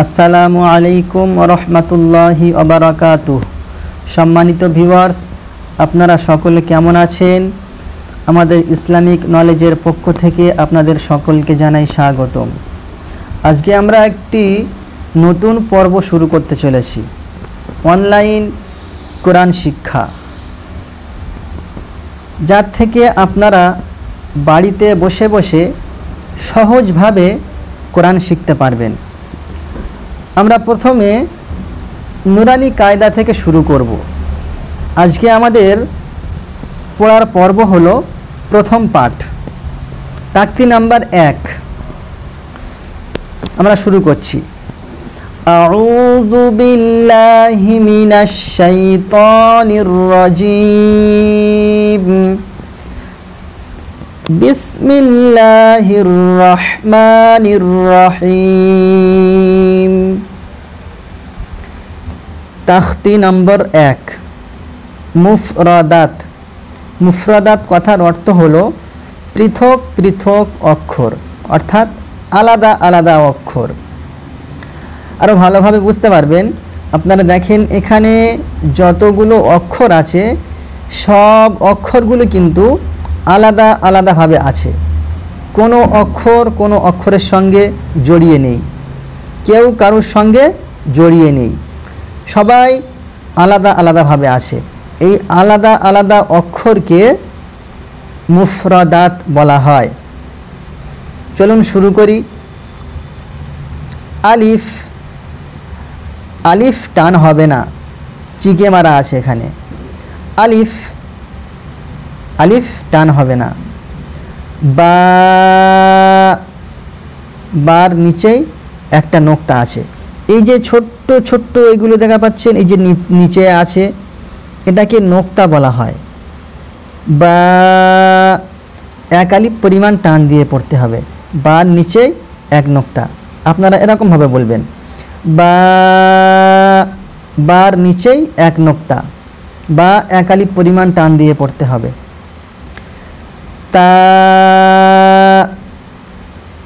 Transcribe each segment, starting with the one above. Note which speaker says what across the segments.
Speaker 1: আসসালামু আলাইকুম ওয়া রাহমাতুল্লাহি ওয়া বারাকাতুহু। সম্মানিত ভিউয়ার্স, আপনারা সকলে কেমন আছেন? আমাদের ইসলামিক নলেজের পক্ষ থেকে আপনাদের সকলকে জানাই স্বাগতম। আজকে আমরা একটি নতুন পর্ব শুরু করতে চলেছি, অনলাইন কোরআন শিক্ষা, যার থেকে আপনারা বাড়িতে বসে বসে সহজভাবে কোরআন শিখতে পারবেন। আমরা প্রথমে নুরানি কায়দা থেকে শুরু করব। আজকে আমাদের পড়ার পর্ব হলো প্রথম পাঠ, তাকতি নাম্বার 1। আমরা শুরু করছি। আউযু বিল্লাহি মিনাশ শাইতানির রাজীম। বিসমিল্লাহির রহমানির রহিম। তাখতি নম্বর 1, মুফরাদাত। মুফরাদাত কথার অর্থ হলো পৃথক পৃথক অক্ষর, অর্থাৎ আলাদা আলাদা অক্ষর। আরও ভালোভাবে বুঝতে পারবেন, আপনারা দেখেন এখানে যতগুলো অক্ষর আছে সব অক্ষরগুলো কিন্তু আলাদা আলাদাভাবে আছে। কোনো অক্ষর কোনো অক্ষরের সঙ্গে জড়িয়ে নেই, কেউ কারোর সঙ্গে জড়িয়ে নেই, সবাই আলাদা আলাদাভাবে আছে। এই আলাদা আলাদা অক্ষরকে মুফরাদাত বলা হয়। চলুন শুরু করি। আলিফ, আলিফ টান হবে না, চিকে মারা আছে এখানে। আলিফ, আলিফ টান হবে না। বা, বার নিচেই একটা নোক্তা আছে। এই যে ছোট্ট ছোট্ট এগুলো দেখা পাচ্ছেন, এই যে নিচে আছে, এটাকে নোক্তা বলা হয়। বা, এক আলিফ পরিমাণ টান দিয়ে পড়তে হবে। বার নিচে এক নোক্তা, আপনারা এরকমভাবে বলবেন, বা, বার নিচেই এক নোক্তা, বা এক আলিফ পরিমাণ টান দিয়ে পড়তে হবে। তা,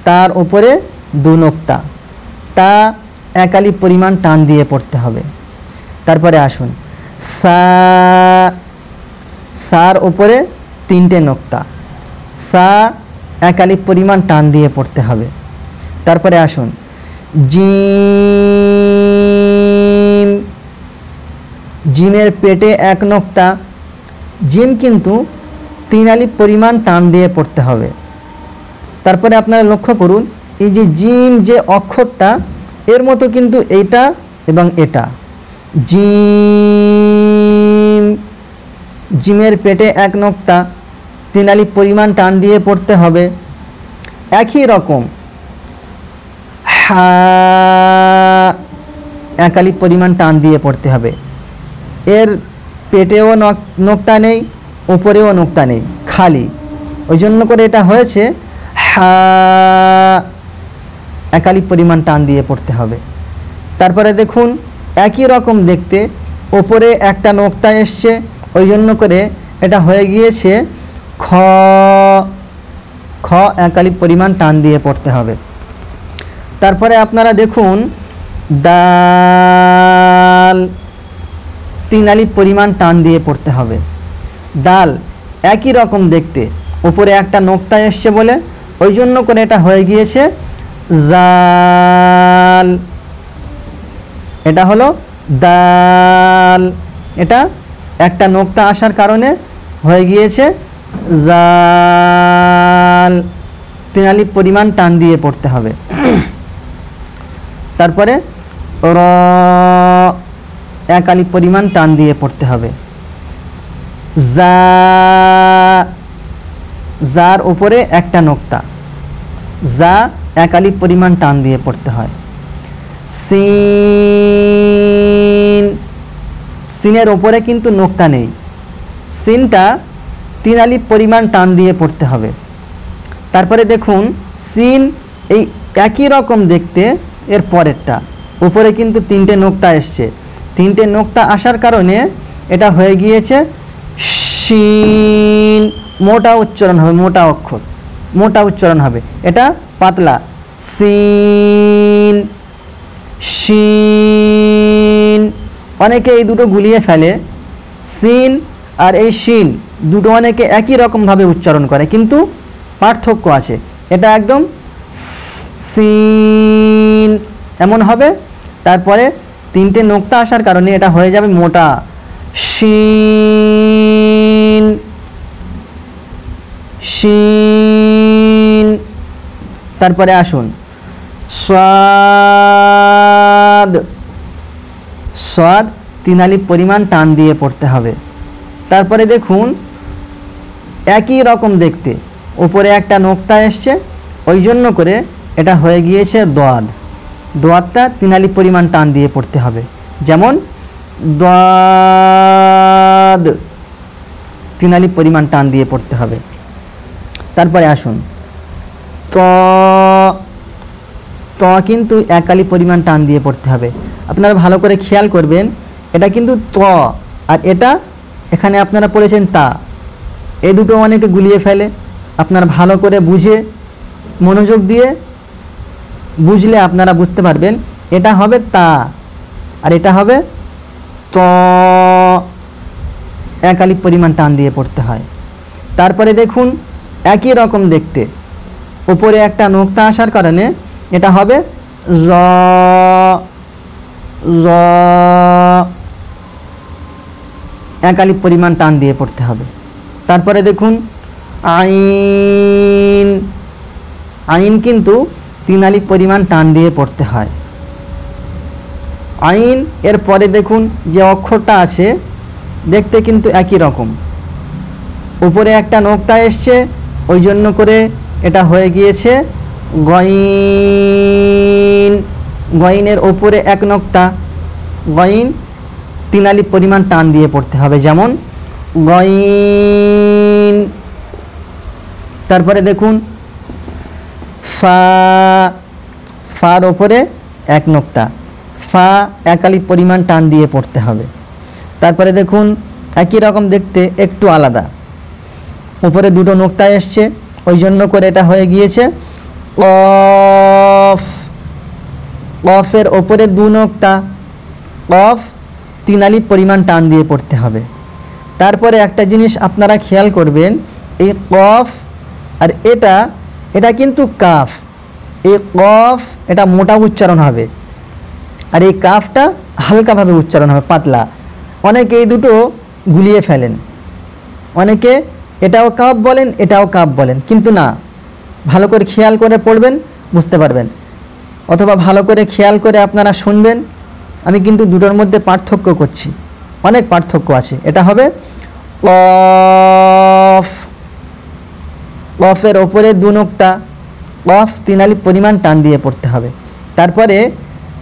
Speaker 1: তার উপরে দু নোক্তা, তা এক আলিফ পরিমাণ টান দিয়ে পড়তে হবে। তারপরে আসুন সা, সার উপরে তিনটে নোক্তা, সা এক আলিফ পরিমাণ টান দিয়ে পড়তে হবে। তারপরে আসুন জিম, জিমের পেটে এক নোক্তা, জিম কিন্তু 3 আলিফ পরিমাণ টান দিয়ে পড়তে হবে। তারপরে আপনারা লক্ষ্য করুন, এই যে জিম যে অক্ষরটা, এর মতো কিন্তু এইটা এবং এটা। জিম, জিমের পেটে এক নোক্তা, 3 আলিফ পরিমাণ টান দিয়ে পড়তে হবে। একই রকম হা, এক আলিফ পরিমাণ টান দিয়ে পড়তে হবে। এর পেটেও নোক্তা নেই, উপরেও নোক্তা নেই, খালি, ওই জন্য করে এটা হয়েছে হা, এক আলিফ পরিমাণ টান দিয়ে পড়তে হবে। তারপরে দেখুন একই রকম দেখতে, ওপরে একটা নোক্তা এসছে, ওই জন্য করে এটা হয়ে গিয়েছে খ, খ এক আলিফ পরিমাণ টান দিয়ে পড়তে হবে। তারপরে আপনারা দেখুন দাল, 3 আলিফ পরিমাণ টান দিয়ে পড়তে হবে। দাল একই রকম দেখতে, উপরে একটা নোক্তা এসছে বলে ওই জন্য করে এটা হয়ে গিয়েছে জাল, এটা হলো দাল, এটা একটা নোক্তা আসার কারণে হয়ে গিয়েছে জাল, 3 আলিফ পরিমাণ টান দিয়ে পড়তে হবে। তারপরে র, এক আলিফ পরিমাণ টান দিয়ে পড়তে হবে। জা, জার উপরে একটা নোক্তা, জা এক আলিফ পরিমাণ টান দিয়ে পড়তে হয়। সিন, সিনের উপরে কিন্তু নোক্তা নেই, সিনটা 3 আলিফ পরিমাণ টান দিয়ে পড়তে হবে। তারপরে দেখুন সিন, এই একই রকম দেখতে, এর পরেরটা উপরে কিন্তু 3টে নোক্তা এসছে, 3টে নোক্তা আসার কারণে এটা হয়ে গিয়েছে শিন, মোটা উচ্চারণ হবে, মোটা অক্ষর, মোটা উচ্চারণ হবে, এটা পাতলা সিন। শিন। অনেকে এই দুটো গুলিয়ে ফেলে, সিন আর এই শিন দুটো অনেকে একই রকমভাবে উচ্চারণ করে, কিন্তু পার্থক্য আছে। এটা একদম সিন এমন হবে, তারপরে তিনটে নোক্তা আসার কারণে এটা হয়ে যাবে মোটা শিন শিন। তারপরে আসুন সাদ। সাদ তিন আলিফ পরিমাণ টান দিয়ে পড়তে হবে। তারপরে দেখুন একই রকম দেখতে, উপরে একটা নোক্তা এসছে, ওই জন্য করে এটা হয়ে গিয়েছে দোয়াদ। দোয়াদটা তিন আলিফ পরিমাণ টান দিয়ে পড়তে হবে, যেমন দোয়াদ তিন আলিফ পরিমাণ টান দিয়ে পড়তে হবে। তারপরে আসুন ত। ত কিন্তু এক আলিফ পরিমাণ টান দিয়ে পড়তে হবে। আপনারা ভালো করে খেয়াল করবেন, এটা কিন্তু ত আর এটা এখানে আপনারা পড়েছেন তা, এই দুটো অনেকে গুলিয়ে ফেলে। আপনারা ভালো করে বুঝে মনোযোগ দিয়ে বুঝলে আপনারা বুঝতে পারবেন, এটা হবে তা আর এটা হবে ত। এক আলিফ পরিমাণ টান দিয়ে পড়তে হয়। তারপরে দেখুন একই রকম দেখতে, উপরে একটা নোক্তা আসার কারণে এটা হবে র। র এক আলিফ পরিমাণ টান দিয়ে পড়তে হবে। তারপরে দেখুন আইন। আইন কিন্তু তিন আলিফ পরিমাণ টান দিয়ে পড়তে হয়। আইন এর পরে দেখুন যে অক্ষরটা আছে দেখতে কিন্তু একই রকম, উপরে একটা নোক্তা এসছে, ওই জন্য করে এটা হয়ে গিয়েছে গইন। গইনের ওপরে এক নোক্তা, গইন তিন আলিফ পরিমাণ টান দিয়ে পড়তে হবে, যেমন গইন। তারপরে দেখুন ফা। ফার ওপরে এক নোক্তা, ফা এক আলিফ পরিমাণ টান দিয়ে পড়তে হবে। তারপরে দেখুন একই রকম দেখতে একটু আলাদা, উপরে দুটো নোক্তা এসছে, ওই জন্য করে এটা হয়ে গিয়েছে কফ। কফের ওপরে দু নোক্তা, কফ তিন আলিফ পরিমাণ টান দিয়ে পড়তে হবে। তারপরে একটা জিনিস আপনারা খেয়াল করবেন, এই কফ আর এটা কিন্তু কাফ। এই কফ এটা মোটা উচ্চারণ হবে, আর এই কাফটা হালকাভাবে উচ্চারণ হবে, পাতলা। অনেকে এই দুটো গুলিয়ে ফেলেন, অনেকে এটাও কাফ বলেন এটাও কাফ বলেন, কিন্তু না, ভালো করে খেয়াল করে পড়বেন বুঝতে পারবেন, অথবা ভালো করে খেয়াল করে আপনারা শুনবেন। আমি কিন্তু দুটোর মধ্যে পার্থক্য করছি, অনেক পার্থক্য আছে। এটা হবে কফ। কফের ওপরে দু নোক্তা, কফ তিন আলিফ পরিমাণ টান দিয়ে পড়তে হবে। তারপরে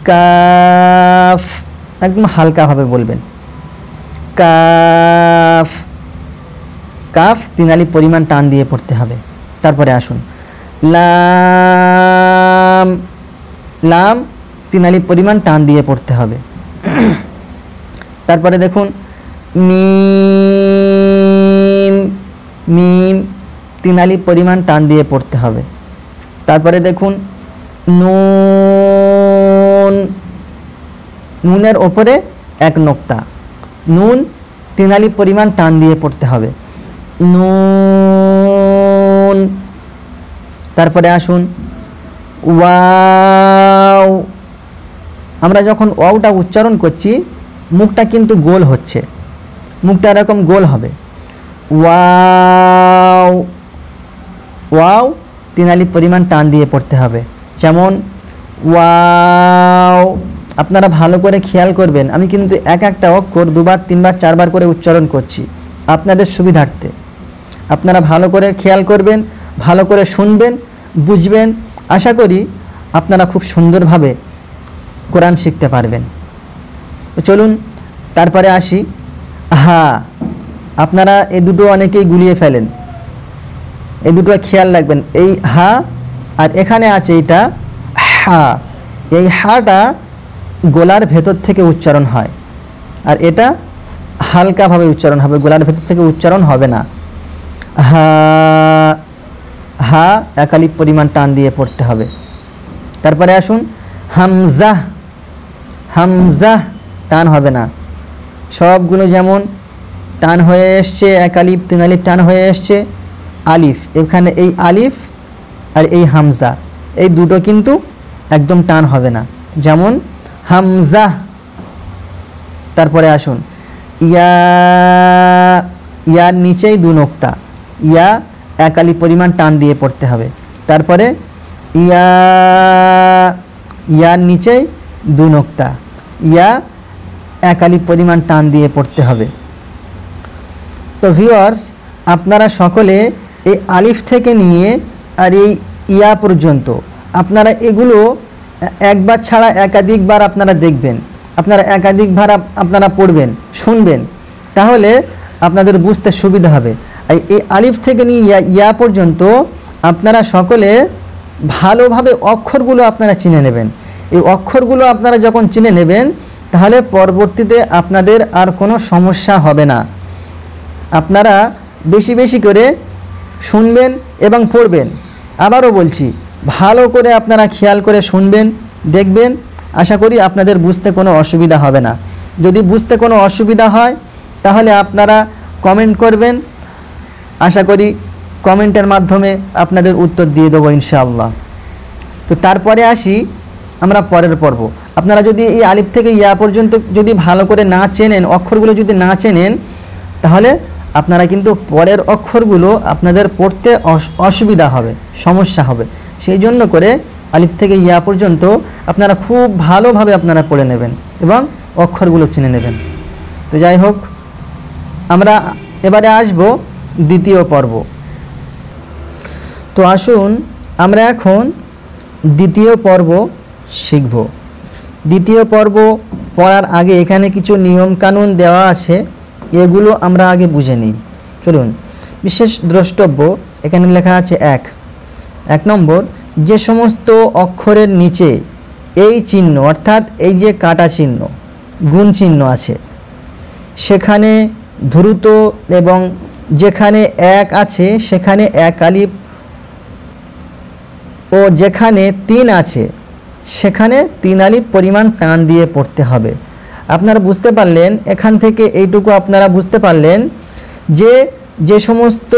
Speaker 1: কাফ, একদম হালকাভাবে বলবেন, কাফ। কাফ তিন আলিফ পরিমাণ টান দিয়ে পড়তে হবে। তারপরে আসুন লাম। লাম তিন আলিফ পরিমাণ টান দিয়ে পড়তে হবে। তারপরে দেখুন মিম। মিম তিন আলিফ পরিমাণ টান দিয়ে পড়তে হবে। তারপরে দেখুন নুন। নুনের ওপরে এক নোক্তা, নুন তিন আলিফ পরিমাণ টান দিয়ে পড়তে হবে, নুন। তারপরে আসুন ওয়াও। আমরা যখন ওয়াওটা উচ্চারণ করছি মুখটা কিন্তু গোল হচ্ছে, মুখটা এরকম গোল হবে, ওয়াও। ওয়াও তিন আলিফ পরিমাণ টান দিয়ে পড়তে হবে, যেমন ওয়াও। আপনারা ভালো করে খেয়াল করবেন, আমি কিন্তু এক একটা অক্ষর দুবার তিনবার চারবার করে উচ্চারণ করছি আপনাদের সুবিধার্থে। আপনারা ভালো করে খেয়াল করবেন, ভালো করে শুনবেন, বুঝবেন। আশা করি আপনারা খুব সুন্দরভাবে কোরআন শিখতে পারবেন। তো চলুন তারপরে আসি হা। আপনারা এই দুটো অনেকেই গুলিয়ে ফেলেন, এই দুটো খেয়াল রাখবেন, এই হা আর এখানে আছে এটা হা। এই হাটা গলার ভেতর থেকে উচ্চারণ হয়, আর এটা হালকাভাবে উচ্চারণ হবে, গলার ভেতর থেকে উচ্চারণ হবে না। হা। হা এক আলিফ পরিমাণ টান দিয়ে পড়তে হবে। তারপরে আসুন হামজা। হামজা টান হবে না, সবগুলো যেমন টান হয়ে এসছে, এক আলিফ তিন আলিফ টান হয়ে এসছে। আলিফ, এখানে এই আলিফ আর এই হামজা এই দুটো কিন্তু একদম টান হবে না, যেমন হামজা। তারপরে আসুন ইয়া, ইয়ার নিচেই দু নোক্তা, ইয়া এক আলিফ পরিমাণ টান দিয়ে পড়তে হবে। তারপরে ইয়া, ইয়ার নিচেই দু নোক্তা, ইয়া এক আলিফ পরিমাণ টান দিয়ে পড়তে হবে। তো ভিউয়ার্স, আপনারা সকলে এই আলিফ থেকে নিয়ে আর এই ইয়া পর্যন্ত আপনারা এগুলো একবার ছাড়া একাধিকবার আপনারা দেখবেন, আপনারা একাধিকবার আপনারা পড়বেন, শুনবেন, তাহলে আপনাদের বুঝতে সুবিধা হবে। আর এই আলিফ থেকে নিয়ে ইয়া পর্যন্ত আপনারা সকলে ভালোভাবে অক্ষরগুলো আপনারা চিনে নেবেন। এই অক্ষরগুলো আপনারা যখন চিনে নেবেন তাহলে পরবর্তীতে আপনাদের আর কোনো সমস্যা হবে না। আপনারা বেশি বেশি করে শুনবেন এবং পড়বেন। আবারও বলছি, ভালো করে আপনারা খেয়াল করে শুনবেন, দেখবেন, আশা করি আপনাদের বুঝতে কোনো অসুবিধা হবে না। যদি বুঝতে কোনো অসুবিধা হয় তাহলে আপনারা কমেন্ট করবেন, আশা করি কমেন্টের মাধ্যমে আপনাদের উত্তর দিয়ে দেবো ইনশাআল্লাহ। তো তারপরে আসি আমরা পরের পর্ব। আপনারা যদি এই আলিফ থেকে ইয়া পর্যন্ত যদি ভালো করে না চেনেন, অক্ষরগুলো যদি না চেনেন, তাহলে আপনারা কিন্তু পরের অক্ষরগুলো আপনাদের পড়তে অসুবিধা হবে, সমস্যা হবে। সেই জন্য করে আলিফ থেকে ইয়া পর্যন্ত আপনারা খুব ভালোভাবে আপনারা পড়ে নেবেন এবং অক্ষরগুলো চিনে নেবেন। তো যাই হোক, আমরা এবারে আসব দ্বিতীয় পর্ব। তো আসুন আমরা এখন দ্বিতীয় পর্ব শিখব। দ্বিতীয় পর্ব পড়ার আগে এখানে কিছু নিয়মকানুন দেওয়া আছে, এগুলো আমরা আগে বুঝে নিই। চলুন, বিশেষ দ্রষ্টব্য এখানে লেখা আছে এক নম্বর, যে সমস্ত অক্ষরের নিচে এই চিহ্ন অর্থাৎ এই যে কাটা চিহ্ন, গুণ চিহ্ন আছে, সেখানে দ্রুত এবং যেখানে এক আছে সেখানে এক আলিফ ও যেখানে তিন আছে সেখানে তিন আলিফ পরিমাণ টান দিয়ে পড়তে হবে। আপনারা বুঝতে পারলেন, এখান থেকে এইটুকু আপনারা বুঝতে পারলেন যে যে সমস্ত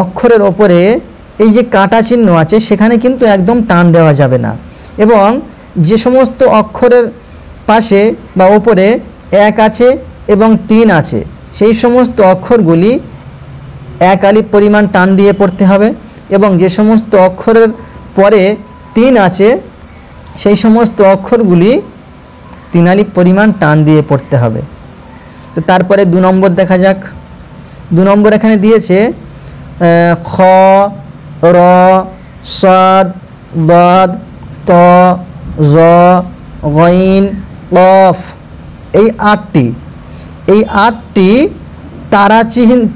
Speaker 1: অক্ষরের ওপরে এই যে কাটা চিহ্ন আছে সেখানে কিন্তু একদম টান দেওয়া যাবে না, এবং যে সমস্ত অক্ষরের পাশে বা ওপরে এক আছে এবং তিন আছে সেই সমস্ত অক্ষরগুলি এক আলিফ পরিমাণ টান দিয়ে পড়তে হবে, এবং যে সমস্ত অক্ষরের পরে তিন আছে সেই সমস্ত অক্ষরগুলি তিন আলিফ পরিমাণ টান দিয়ে পড়তে হবে। তো তারপরে 2 নম্বর দেখা যাক। 2 নম্বর এখানে দিয়েছে খ, র, সাদ, দাদ, ত, জ, গইন, কফ, এই 8টি তারা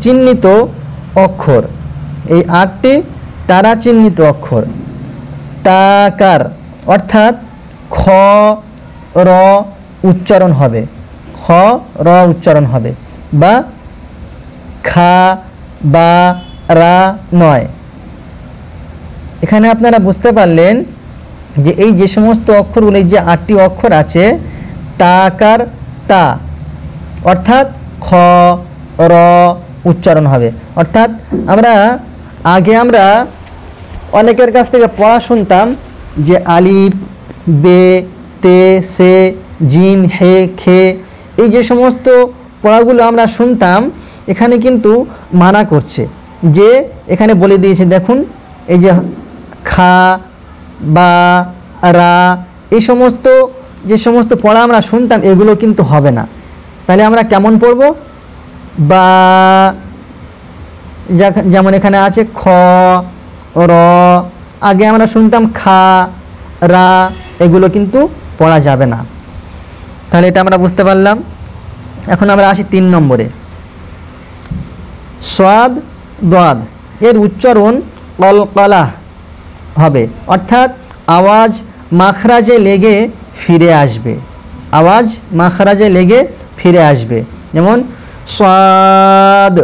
Speaker 1: চিহ্নিত অক্ষর। এই 8টি তারা চিহ্নিত অক্ষর তাকার, অর্থাৎ খ, র উচ্চারণ হবে, খ, র উচ্চারণ হবে, বা খা বা রা নয়। এখানে আপনারা বুঝতে পারলেন যে এই যে সমস্ত অক্ষরগুলো, এই যে 8টি অক্ষর আছে, তাকার তা, অর্থাৎ খ, র উচ্চারণ হবে। অর্থাৎ আমরা অনেকের কাছ থেকে পড়া শুনতাম যে আলিফ, বে, তে, সে, জিম, হে, খে, এই যে সমস্ত পড়াগুলো আমরা শুনতাম, এখানে কিন্তু মানা করছে, যে এখানে বলে দিয়েছে দেখুন এই যে খা বা রা, এই সমস্ত যে সমস্ত পড়া আমরা শুনতাম এগুলো কিন্তু হবে না। তাহলে আমরা কেমন পড়ব? বা, যেমন এখানে আছে খ, র, আগে আমরা শুনতাম খা, রা, এগুলো কিন্তু পড়া যাবে না। তাহলে এটা আমরা বুঝতে পারলাম। এখন আমরা আসি 3 নম্বরে। সাদ, দাদ এর উচ্চারণ কলকলা হবে, অর্থাৎ আওয়াজ মাখরাজে লেগে ফিরে আসবে, আওয়াজ মাখরাজে লেগে ফিরে আসবে। যেমন সাদ,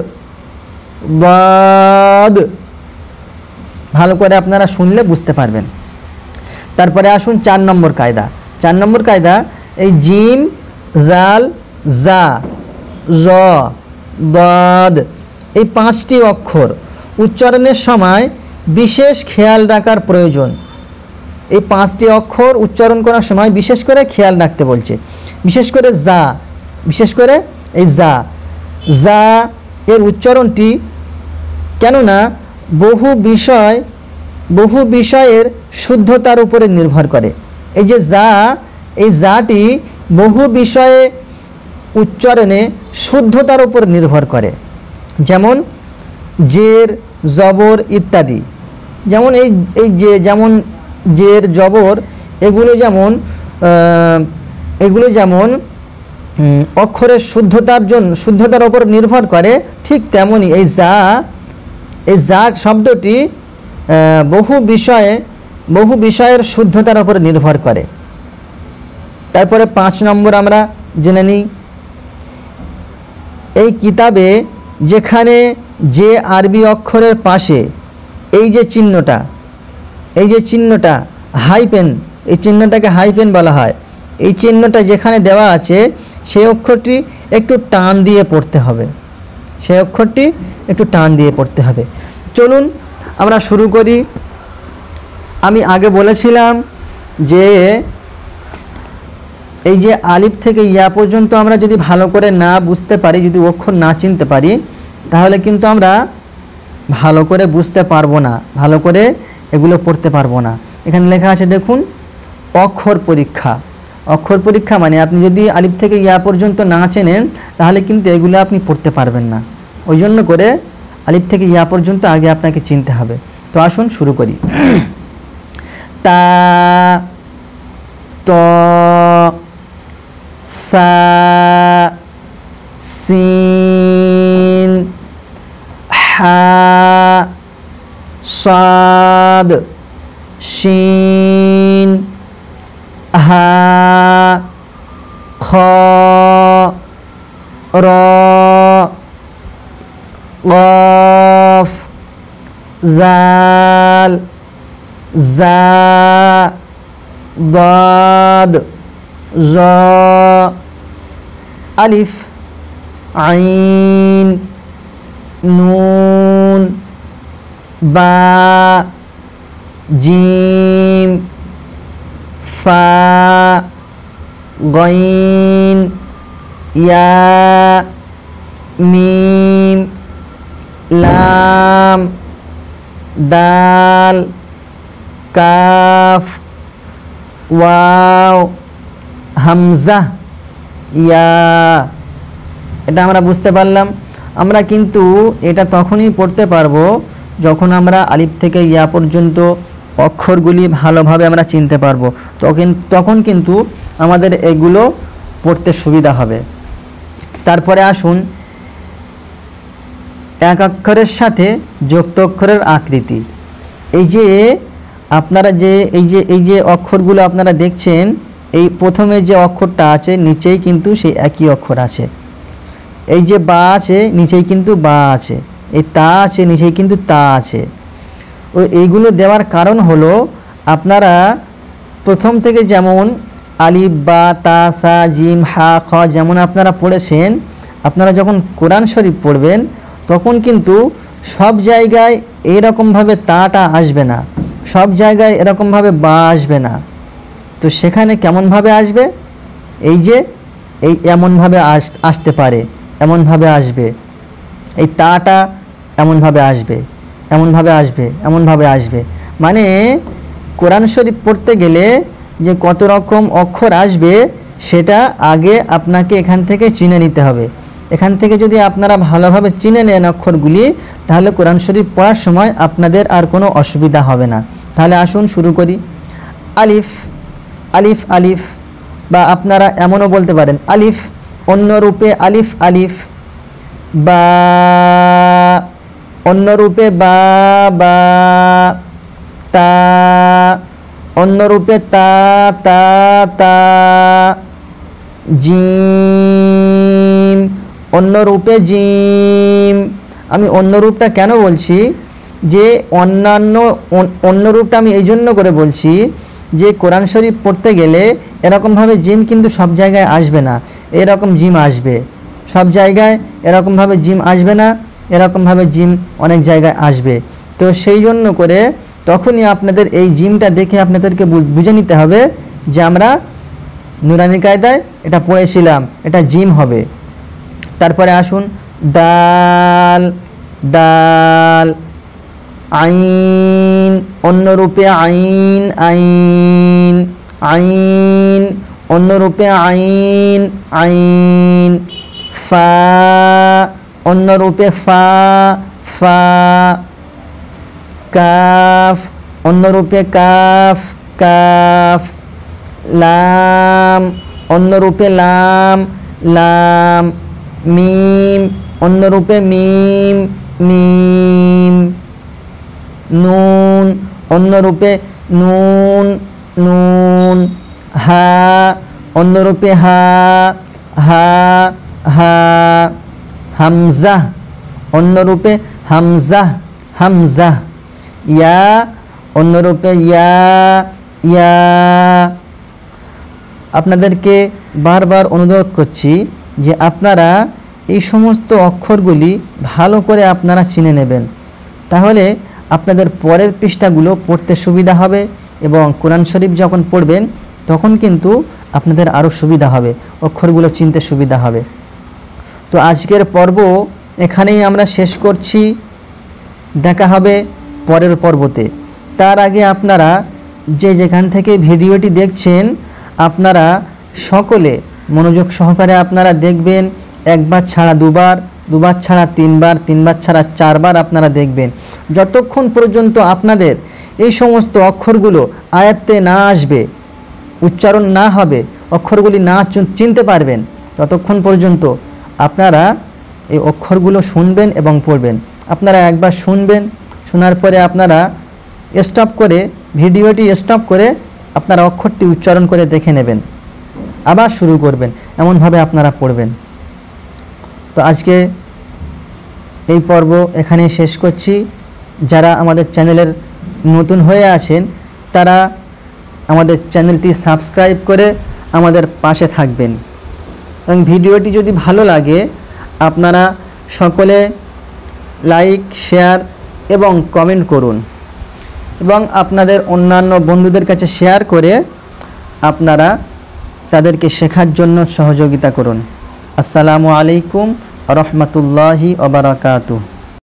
Speaker 1: দাদ, ভালো করে আপনারা শুনলে বুঝতে পারবেন। তারপরে আসুন 4 নম্বর কায়দা। 4 নম্বর কায়দা, এই জিম, জাল, জা, জ, দাদ, এই 5টি অক্ষর উচ্চারণের সময় বিশেষ খেয়াল রাখার প্রয়োজন। এই 5টি অক্ষর উচ্চারণ করার সময় বিশেষ করে খেয়াল রাখতে বলছে। বিশেষ করে জা, বিশেষ করে এই জা, জা এর উচ্চারণটি, কেননা বহু বিষয়ের শুদ্ধতার উপরে নির্ভর করে। এই যে জা, এই জাটি বহু বিষয়ে উচ্চারণে শুদ্ধতার উপর নির্ভর করে। যেমন জের, জবর ইত্যাদি। যেমন এই যে যেমন জের, জবর এগুলো যেমন অক্ষরের শুদ্ধতার উপর নির্ভর করে, ঠিক তেমনি এই জা শব্দটি বহু বিষয়ের শুদ্ধতার উপর নির্ভর করে। তারপরে 5 নম্বর আমরা জেনে নিই। এই কিতাবে যেখানে যে আরবি অক্ষরের পাশে এই যে চিহ্নটা হাইপেন, এই চিহ্নটাকে হাইপেন বলা হয়, এই চিহ্নটা যেখানে দেওয়া আছে সেই অক্ষরটি একটু টান দিয়ে পড়তে হবে, সেই অক্ষরটি একটু টান দিয়ে পড়তে হবে। চলুন আমরা শুরু করি। আমি আগে বলেছিলাম যে এই যে আলিফ থেকে ইয়া পর্যন্ত আমরা যদি ভালো করে না বুঝতে পারি, যদি অক্ষর না চিনতে পারি, তাহলে কিন্তু আমরা ভালো করে বুঝতে পারবো না, ভালো করে এগুলো পড়তে পারবো না। এখানে লেখা আছে দেখুন, অক্ষর পরীক্ষা। অক্ষর পরীক্ষা মানে আপনি যদি আলিফ থেকে ইয়া পর্যন্ত না চেনেন তাহলে কিন্তু এগুলো আপনি পড়তে পারবেন না। ওই জন্য করে আলিফ থেকে ইয়া পর্যন্ত আগে আপনাকে চিনতে হবে। তো আসুন শুরু করি। তা, ত, সা, সিন, হা, সাদ, শিন, হা, খ, র, কফ, জাল, জা, দাদ, জ, আলিফ, আইন, নুন, বা, জিম, ফা, গইন, ইয়া, মিম, লাম, দাল, কাফ, ওয়াও, হামজা, ইয়া। এটা আমরা বুঝতে পারলাম। আমরা কিন্তু এটা তখনই পড়তে পারবো যখন আমরা আলিফ থেকে ইয়া পর্যন্ত অক্ষরগুলি ভালোভাবে আমরা চিনতে পারবো। তখন কিন্তু আমাদের এগুলো পড়তে সুবিধা হবে। তারপরে আসুন এক অক্ষরের সাথে যুক্ত অক্ষরের আকৃতি। এই যে আপনারা এই যে অক্ষরগুলো আপনারা দেখছেন, এই প্রথমে যে অক্ষরটা আছে নিচেই কিন্তু সেই একই অক্ষর আছে। এই যে বা আছে নিচেই কিন্তু বা আছে, এই তা আছে নিচেই কিন্তু তা আছে। এইগুলো দেওয়ার কারণ হলো আপনারা প্রথম থেকে যেমন আলিফ, বা, তা, সা, জিম, হা, খ যেমন আপনারা পড়েছেন, আপনারা যখন কোরআন শরীফ পড়বেন তখন কিন্তু সব জায়গায় এইরকমভাবে তাটা আসবে না, সব জায়গায় এরকমভাবে বা আসবে না। তো সেখানে কেমনভাবে আসবে? এই যে এমনভাবে আসতে পারে, এমনভাবে আসবে। এই তাটা এমনভাবে আসবে, এমনভাবে আসবে। মানে কোরআন শরীফ পড়তে গেলে যে কত রকম অক্ষর আসবে সেটা আগে আপনাকে এখান থেকে চিনে নিতে হবে। এখান থেকে যদি আপনারা ভালোভাবে চিনে নেন অক্ষরগুলি, তাহলে কোরআন শরীফ পড়ার সময় আপনাদের আর কোনো অসুবিধা হবে না। তাহলে আসুন শুরু করি। আলিফ, আলিফ, আলিফ, বা আপনারা এমনও বলতে পারেন আলিফ, অন্য রূপে আলিফ, আলিফ, বা, অন্য রূপে বা, বা, তা, অন্য রূপে তা, তা, তা, জিম, অন্য রূপে জিম। আমি অন্য রূপটা কেন বলছি, যে অন্য রূপটা আমি এই জন্য করে বলছি যে কোরআন শরীফ পড়তে গেলে এরকমভাবে জিম কিন্তু সব জায়গায় আসবে না, এরকম জিম আসবে। সব জায়গায় এরকমভাবে জিম আসবে না, এরকমভাবে জিম অনেক জায়গায় আসবে। তো সেই জন্য করে তখনই আপনাদের এই জিমটা দেখে আপনাদেরকে বুঝে নিতে হবে যে আমরা নুরানি কায়দায় এটা পড়েছিলাম, এটা জিম হবে। তারপরে আসুন দাল, দাল, আইন, অন্য রূপে আইন, আইন, আইন, অন্য রূপে আইন, আইন, ফা, অন্য রূপে ফা, ফা, কাফ, অন্য রূপে কাফ, কাফ, লাম, অন্য রূপে লাম, লাম, মিম, অন্য রূপে মিম, মিম, নুন, অন্য রূপে নুন, নুন, হা, অন্য রূপে হা, হা, হা, হামজা, অন্য রূপে হামজা, হামজা, ইয়া, অন্য রূপে ইয়া, ইয়া। আপনাদেরকে বারবার অনুরোধ করছি যে আপনারা এই সমস্ত অক্ষরগুলি ভালো করে আপনারা চিনে নেবেন, তাহলে আপনাদের পরের পৃষ্ঠাগুলো পড়তে সুবিধা হবে এবং কোরআন শরীফ যখন পড়বেন তখন কিন্তু আপনাদের আরও সুবিধা হবে, অক্ষরগুলো চিনতে সুবিধা হবে। তো আজকের পর্ব এখানেই আমরা শেষ করছি, দেখা হবে পরের পর্বতে। তার আগে আপনারা যে যেখান থেকে ভিডিওটি দেখছেন আপনারা সকলে মনোযোগ সহকারে আপনারা দেখবেন, একবার ছাড়া দুবার, দুবার ছাড়া তিনবার, তিনবার ছাড়া চারবার আপনারা দেখবেন, যতক্ষণ পর্যন্ত আপনাদের এই সমস্ত অক্ষরগুলো আয়ত্তে না আসবে, উচ্চারণ না হবে, অক্ষরগুলি না চিনতে পারবেন, ততক্ষণ পর্যন্ত আপনারা এই অক্ষরগুলো শুনবেন এবং পড়বেন। আপনারা একবার শুনবেন, শোনার পরে আপনারা স্টপ করে, ভিডিওটি স্টপ করে আপনারা অক্ষরটি উচ্চারণ করে দেখে নেবেন, আবার শুরু করবেন, এমনভাবে আপনারা পড়বেন। তো আজকে এই পর্ব এখানে শেষ করছি। যারা আমাদের চ্যানেলের নতুন হয়ে আছেন তারা আমাদের চ্যানেলটি সাবস্ক্রাইব করে আমাদের পাশে থাকবেন এবং ভিডিওটি যদি ভালো লাগে আপনারা সকলে লাইক, শেয়ার এবং কমেন্ট করুন এবং আপনাদের অন্যান্য বন্ধুদের কাছে শেয়ার করে আপনারা তাদেরকে শেখার জন্য সহযোগিতা করুন। আসসালামু আলাইকুম ওয়া রাহমাতুল্লাহি ওয়া বারাকাতুহু।